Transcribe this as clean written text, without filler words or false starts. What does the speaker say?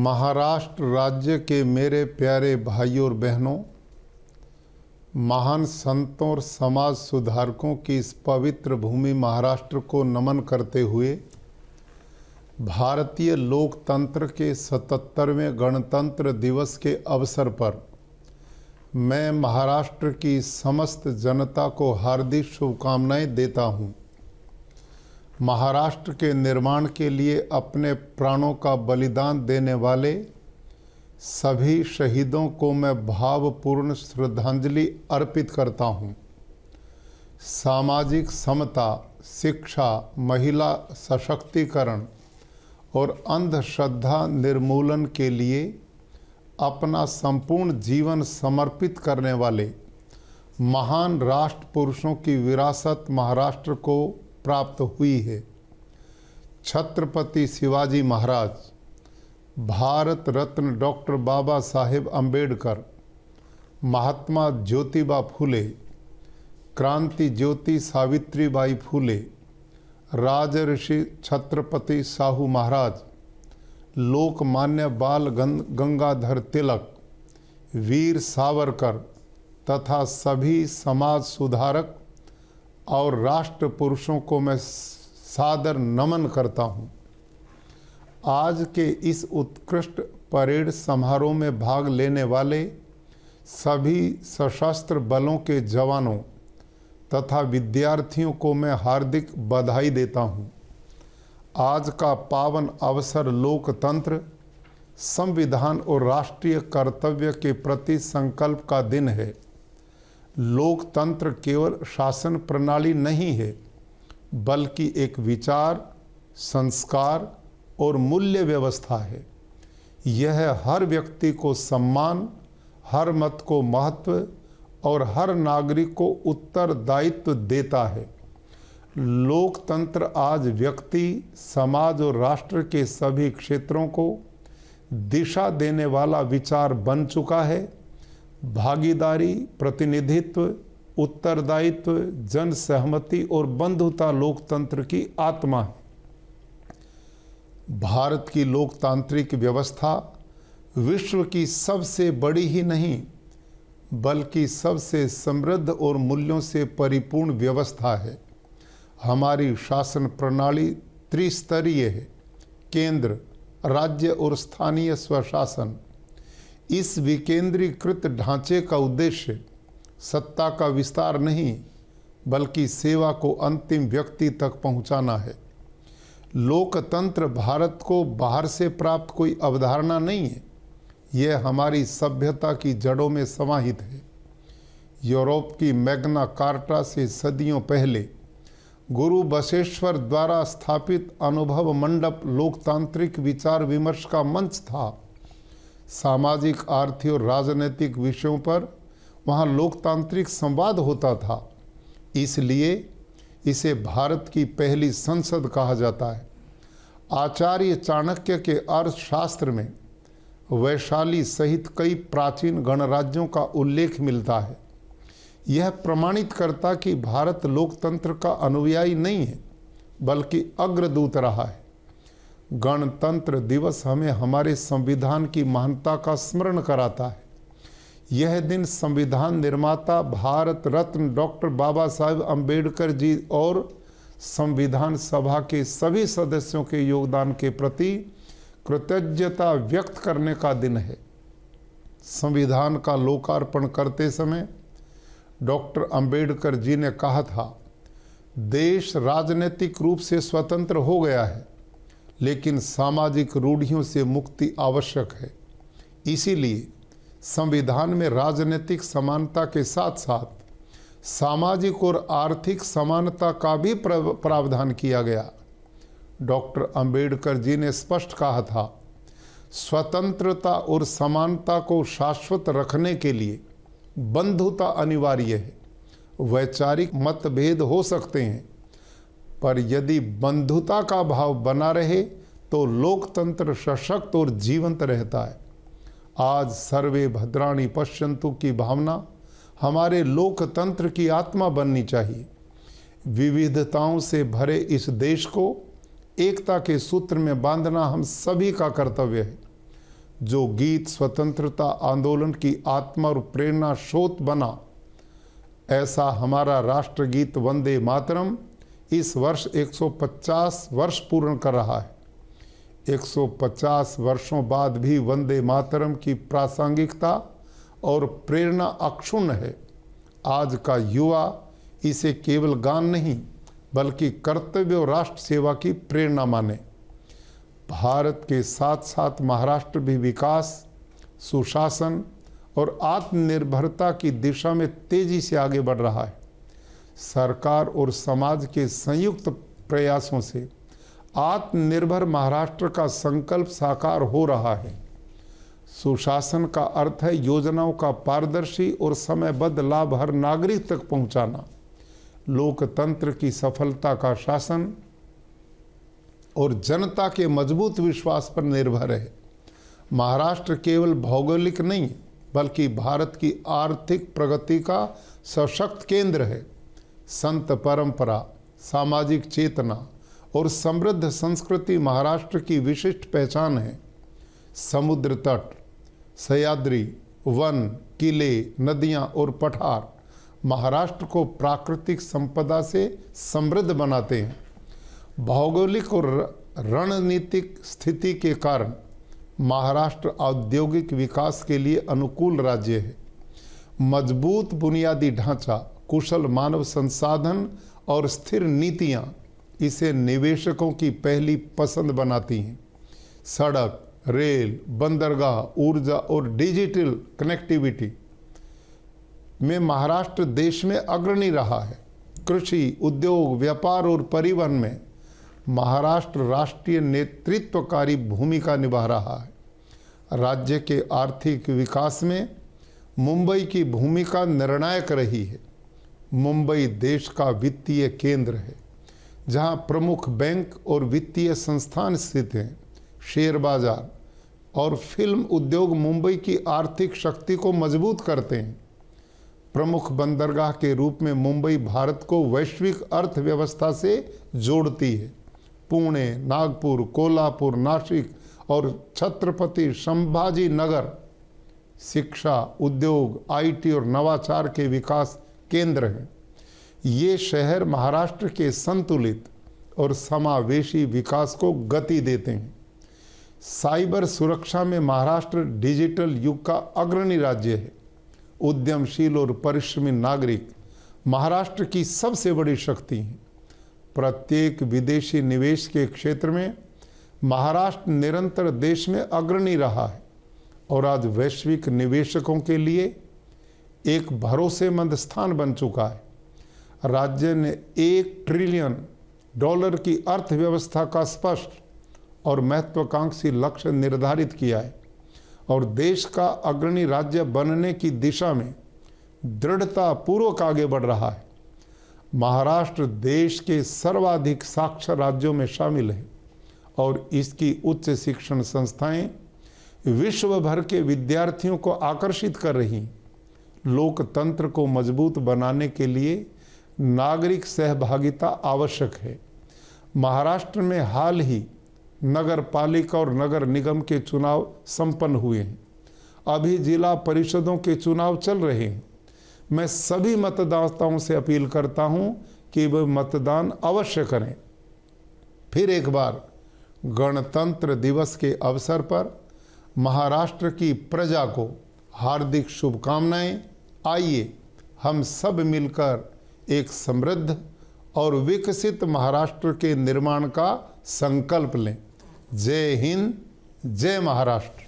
महाराष्ट्र राज्य के मेरे प्यारे भाइयों और बहनों, महान संतों और समाज सुधारकों की इस पवित्र भूमि महाराष्ट्र को नमन करते हुए भारतीय लोकतंत्र के 77वें गणतंत्र दिवस के अवसर पर मैं महाराष्ट्र की समस्त जनता को हार्दिक शुभकामनाएं देता हूं। महाराष्ट्र के निर्माण के लिए अपने प्राणों का बलिदान देने वाले सभी शहीदों को मैं भावपूर्ण श्रद्धांजलि अर्पित करता हूं। सामाजिक समता, शिक्षा, महिला सशक्तिकरण और अंधश्रद्धा निर्मूलन के लिए अपना संपूर्ण जीवन समर्पित करने वाले महान राष्ट्र पुरुषों की विरासत महाराष्ट्र को प्राप्त हुई है। छत्रपति शिवाजी महाराज, भारत रत्न डॉक्टर बाबा साहेब अम्बेडकर, महात्मा ज्योतिबा फुले, क्रांति ज्योति सावित्रीबाई फुले, राजऋषि छत्रपति साहू महाराज, लोकमान्य बाल गंगाधर तिलक, वीर सावरकर तथा सभी समाज सुधारक और राष्ट्र पुरुषों को मैं सादर नमन करता हूं। आज के इस उत्कृष्ट परेड समारोह में भाग लेने वाले सभी सशस्त्र बलों के जवानों तथा विद्यार्थियों को मैं हार्दिक बधाई देता हूं। आज का पावन अवसर लोकतंत्र, संविधान और राष्ट्रीय कर्तव्य के प्रति संकल्प का दिन है। लोकतंत्र केवल शासन प्रणाली नहीं है, बल्कि एक विचार, संस्कार और मूल्य व्यवस्था है। यह हर व्यक्ति को सम्मान, हर मत को महत्व और हर नागरिक को उत्तरदायित्व देता है। लोकतंत्र आज व्यक्ति, समाज और राष्ट्र के सभी क्षेत्रों को दिशा देने वाला विचार बन चुका है। भागीदारी, प्रतिनिधित्व, उत्तरदायित्व, जन सहमति और बंधुता लोकतंत्र की आत्मा है। भारत की लोकतांत्रिक व्यवस्था विश्व की सबसे बड़ी ही नहीं, बल्कि सबसे समृद्ध और मूल्यों से परिपूर्ण व्यवस्था है। हमारी शासन प्रणाली त्रिस्तरीय है। केंद्र, राज्य और स्थानीय स्वशासन। इस विकेंद्रीकृत ढांचे का उद्देश्य सत्ता का विस्तार नहीं, बल्कि सेवा को अंतिम व्यक्ति तक पहुंचाना है। लोकतंत्र भारत को बाहर से प्राप्त कोई अवधारणा नहीं है, यह हमारी सभ्यता की जड़ों में समाहित है। यूरोप की मैग्ना कार्टा से सदियों पहले गुरु बसवेश्वर द्वारा स्थापित अनुभव मंडप लोकतांत्रिक विचार विमर्श का मंच था। सामाजिक, आर्थिक और राजनीतिक विषयों पर वहाँ लोकतांत्रिक संवाद होता था। इसलिए इसे भारत की पहली संसद कहा जाता है। आचार्य चाणक्य के अर्थशास्त्र में वैशाली सहित कई प्राचीन गणराज्यों का उल्लेख मिलता है। यह प्रमाणित करता कि भारत लोकतंत्र का अनुयायी नहीं है, बल्कि अग्रदूत रहा है। गणतंत्र दिवस हमें हमारे संविधान की महानता का स्मरण कराता है। यह दिन संविधान निर्माता भारत रत्न डॉक्टर बाबा साहेब अम्बेडकर जी और संविधान सभा के सभी सदस्यों के योगदान के प्रति कृतज्ञता व्यक्त करने का दिन है। संविधान का लोकार्पण करते समय डॉक्टर अम्बेडकर जी ने कहा था, देश राजनीतिक रूप से स्वतंत्र हो गया है, लेकिन सामाजिक रूढ़ियों से मुक्ति आवश्यक है। इसीलिए संविधान में राजनीतिक समानता के साथ साथ सामाजिक और आर्थिक समानता का भी प्रावधान किया गया। डॉक्टर अम्बेडकर जी ने स्पष्ट कहा था, स्वतंत्रता और समानता को शाश्वत रखने के लिए बंधुता अनिवार्य है। वैचारिक मतभेद हो सकते हैं, पर यदि बंधुता का भाव बना रहे तो लोकतंत्र सशक्त और जीवंत रहता है। आज सर्वे भद्राणि पश्यन्तु की भावना हमारे लोकतंत्र की आत्मा बननी चाहिए। विविधताओं से भरे इस देश को एकता के सूत्र में बांधना हम सभी का कर्तव्य है। जो गीत स्वतंत्रता आंदोलन की आत्मा और प्रेरणा स्रोत बना, ऐसा हमारा राष्ट्रगीत वंदे मातरम इस वर्ष 150 वर्ष पूर्ण कर रहा है। 150 वर्षों बाद भी वंदे मातरम की प्रासंगिकता और प्रेरणा अक्षुण्ण है। आज का युवा इसे केवल गान नहीं बल्कि कर्तव्य और राष्ट्र सेवा की प्रेरणा माने। भारत के साथ साथ महाराष्ट्र भी विकास, सुशासन और आत्मनिर्भरता की दिशा में तेजी से आगे बढ़ रहा है। सरकार और समाज के संयुक्त प्रयासों से आत्मनिर्भर महाराष्ट्र का संकल्प साकार हो रहा है। सुशासन का अर्थ है योजनाओं का पारदर्शी और समयबद्ध लाभ हर नागरिक तक पहुंचाना। लोकतंत्र की सफलता का शासन और जनता के मजबूत विश्वास पर निर्भर है। महाराष्ट्र केवल भौगोलिक नहीं बल्कि भारत की आर्थिक प्रगति का सशक्त केंद्र है। संत परंपरा, सामाजिक चेतना और समृद्ध संस्कृति महाराष्ट्र की विशिष्ट पहचान है। समुद्र तट, सह्याद्री, वन, किले, नदियां और पठार महाराष्ट्र को प्राकृतिक संपदा से समृद्ध बनाते हैं। भौगोलिक और रणनीतिक स्थिति के कारण महाराष्ट्र औद्योगिक विकास के लिए अनुकूल राज्य है। मजबूत बुनियादी ढांचा, कुशल मानव संसाधन और स्थिर नीतियां इसे निवेशकों की पहली पसंद बनाती हैं। सड़क, रेल, बंदरगाह, ऊर्जा और डिजिटल कनेक्टिविटी में महाराष्ट्र देश में अग्रणी रहा है। कृषि, उद्योग, व्यापार और परिवहन में महाराष्ट्र राष्ट्रीय नेतृत्वकारी भूमिका निभा रहा है। राज्य के आर्थिक विकास में मुंबई की भूमिका निर्णायक रही है। मुंबई देश का वित्तीय केंद्र है, जहां प्रमुख बैंक और वित्तीय संस्थान स्थित हैं। शेयर बाजार और फिल्म उद्योग मुंबई की आर्थिक शक्ति को मजबूत करते हैं। प्रमुख बंदरगाह के रूप में मुंबई भारत को वैश्विक अर्थव्यवस्था से जोड़ती है। पुणे, नागपुर, कोल्हापुर, नासिक और छत्रपति संभाजी नगर शिक्षा, उद्योग, आईटी और नवाचार के विकास केंद्र हैं। ये शहर महाराष्ट्र के संतुलित और समावेशी विकास को गति देते हैं। साइबर सुरक्षा में महाराष्ट्र डिजिटल युग का अग्रणी राज्य है। उद्यमशील और परिश्रमी नागरिक महाराष्ट्र की सबसे बड़ी शक्ति हैं। प्रत्येक विदेशी निवेश के क्षेत्र में महाराष्ट्र निरंतर देश में अग्रणी रहा है और आज वैश्विक निवेशकों के लिए एक भरोसेमंद स्थान बन चुका है। राज्य ने $1 ट्रिलियन की अर्थव्यवस्था का स्पष्ट और महत्वाकांक्षी लक्ष्य निर्धारित किया है और देश का अग्रणी राज्य बनने की दिशा में दृढ़तापूर्वक आगे बढ़ रहा है। महाराष्ट्र देश के सर्वाधिक साक्षर राज्यों में शामिल है और इसकी उच्च शिक्षण संस्थाएं विश्व भर के विद्यार्थियों को आकर्षित कर रही हैं। लोकतंत्र को मजबूत बनाने के लिए नागरिक सहभागिता आवश्यक है। महाराष्ट्र में हाल ही नगर पालिका और नगर निगम के चुनाव संपन्न हुए हैं। अभी जिला परिषदों के चुनाव चल रहे हैं। मैं सभी मतदाताओं से अपील करता हूं कि वे मतदान अवश्य करें। फिर एक बार गणतंत्र दिवस के अवसर पर महाराष्ट्र की प्रजा को हार्दिक शुभकामनाएं। आइए हम सब मिलकर एक समृद्ध और विकसित महाराष्ट्र के निर्माण का संकल्प लें। जय हिंद, जय महाराष्ट्र।